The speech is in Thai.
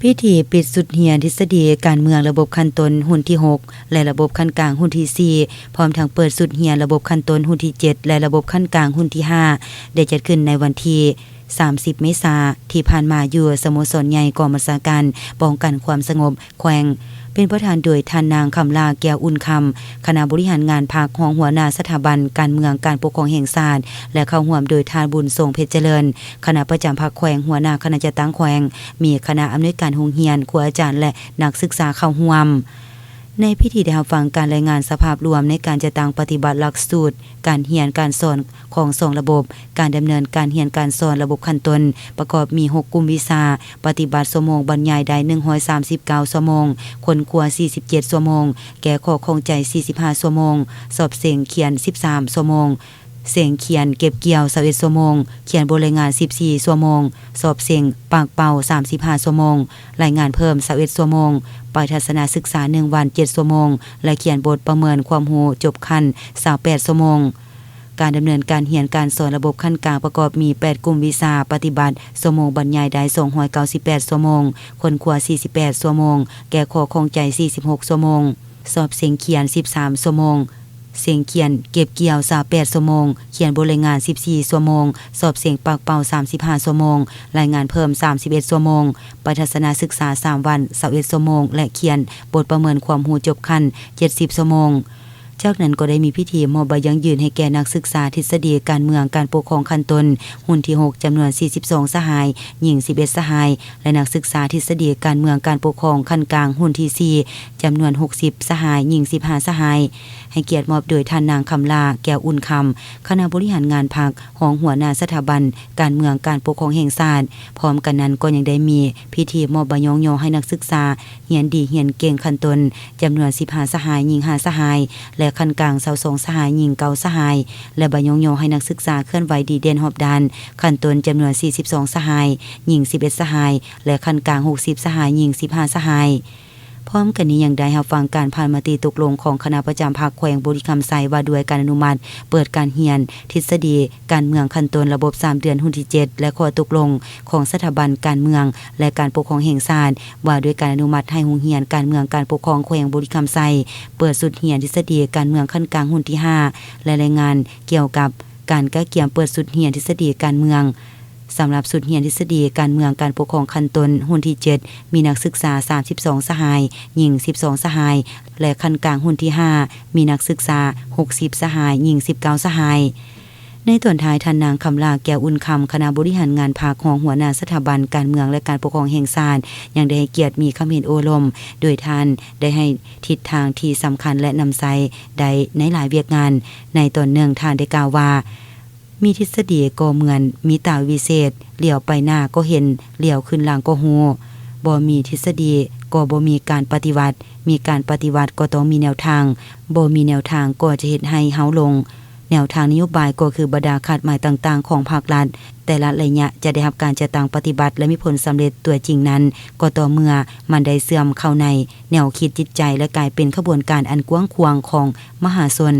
พิธีปิดสุดเหียนทฤษฎีการเมืองระบบขั้นต้นหุ้นที่6และระบบขั้นกลางหุ้นที่4พร้อมทั้งเปิดสุดเหียนระบบขั้นต้นหุ้นที่7และระบบขั้นกลางหุ้นที่5ได้จัดขึ้นในวันที่30 เมษายนที่ผ่านมาอยู่สโมสรใหญ่กองบัญชาการป้องกันความสงบแขวงเป็นประธานโดยท่านนางคำลาแก้วอุ่นคำคณะบริหารงานภาคของหัวหน้าสถาบันการเมืองการปกครองแห่งชาติและเข้าร่วมโดยท่านบุญทรงเพชรเจริญคณะประจำภาคแขวงหัวหน้าคณะจัดตั้งแขวงมีคณะอำนวยการโรงเรียนครูอาจารย์และนักศึกษาเข้าร่วมในพิธีได้รับฟังการรายงานสภาพรวมในการจัดตั้งปฏิบัติหลักสูตรการเรียนการสอนของ2ระบบการดำเนินการเรียนการสอนระบบขั้นต้นประกอบมี6กลุ่มวิชาปฏิบัติชั่วโมงบรรยายได้139ชั่วโมงคนครัว47ชั่วโมงแก้ข้อข้องใจ45ชั่วโมงสอบเสียงเขียน13ชั่วโมงเสียงเขียนเก็บเกี่ยว21ชั่วโมงเขียนบทรายงาน14ชั่วโมงสอบเสียงปากเป่า35ชั่วโมงรายงานเพิ่ม21ชั่วโมงไปทัศนศึกษา1วัน7ชั่วโมงและเขียนบทประเมินความรู้จบขั้น28ชั่วโมงการดำเนินการเรียนการสอนระบบขั้นกลางประกอบมี8กลุ่มวิชาปฏิบัติชั่วโมงบรรยายได้298ชั่วโมงคนครัว48ชั่วโมงแก้ข้อข้องใจ46ชั่วโมงสอบเสียงเขียน13ชั่วโมงเสียงเขียนเก็บเกี่ยว28ชั่วโมงเขียนบทรายงาน14ชั่วโมงสอบเสียงปากเป่า35ชั่วโมงรายงานเพิ่ม31ชั่วโมงไปทัศนศึกษา3วัน21ชั่วโมงและเขียนบทประเมินความรู้จบขั้น70ชั่วโมงจากนั้นก็ได้มีพิธีมอบใบยั่งยืนให้แก่นักศึกษาทฤษฎีการเมืองการปกครองขั้นต้นหุ้นที่6จำนวน42สหายหญิง11สหายและนักศึกษาทฤษฎีการเมืองการปกครองขั้นกลางหุ้นที่4จำนวน60สหายหญิง15สหายให้เกียรติมอบโดยท่านนางคำลาแก้วอุ่นคำคณะบริหารงานพรรคของหัวหน้าสถาบันการเมืองการปกครองแห่งชาติพร้อมกันนั้นก็ยังได้มีพิธีมอบใบย่องให้นักศึกษาเรียนดีเรียนเก่งขั้นต้นจำนวน15สหายหญิง5สหายและขั้นกลาง22สหายหญิง9สหายและใบย่องให้นักศึกษาเคลื่อนไหวดีเด่นรอบด้านขั้นต้นจำนวน42สหายหญิง11สหายและขั้นกลาง60สหายหญิง15สหายพร้อมกันนี้ยังได้รับฟังการผ่านมติตกลงของคณะประจำภาคแขวงบุรีคำไซว่าด้วยการอนุมัติเปิดการเรียนทฤษฎีการเมืองขั้นต้นระบบ3เดือนหุ้นที่7และข้อตกลงของสถาบันการเมืองและการปกครองแห่งชาติว่าด้วยการอนุมัติให้โรงเรียนการเมืองการปกครองแขวงบุรีคำไซเปิดสุดเรียนทฤษฎีการเมืองขั้นกลางหุ้นที่5และรายงานเกี่ยวกับการแก้เกี่ยมเปิดสุดเรียนทฤษฎีการเมืองสำหรับสุดเรียนทฤษฎีการเมืองการปกครองขั้นต้นหุ้นที่7มีนักศึกษา32สหายหญิง12สหายและขั้นกลางหุ้นที่5มีนักศึกษา60สหายหญิง19สหายในตอนท้ายท่านนางคำลาแก้วอุ่นคำคณะบริหารงานภาคของหัวหน้าสถาบันการเมืองและการปกครองแห่งชาติยังได้ให้เกียรติมีคำเห็นโอลมโดยท่านได้ให้ทิศทางที่สำคัญและนำใช้ได้ในหลายเวียกงานในตอนหนึ่งท่านได้กล่าวว่ามีทฤษฎีก็เหมือนมีตาวิเศษเหลียวไปหน้าก็เห็นเหลียวขึ้นหลังก็ฮู้บ่มีทฤษฎีก็บ่มีการปฏิวัติมีการปฏิวัติก็ต้องมีแนวทางบ่มีแนวทางก็จะเฮ็ดให้เฮาลงแนวทางนโยบายก็คือบรรดาคาดหมายต่างๆของภาครัฐแต่ละระยะจะได้รับการจัดตั้งปฏิบัติและมีผลสำเร็จตัวจริงนั้นก็ต่อเมื่อมันได้เสื่อมเข้าในแนวคิดจิตใจและกลายเป็นขบวนการอันกว้างขวางของมหาชน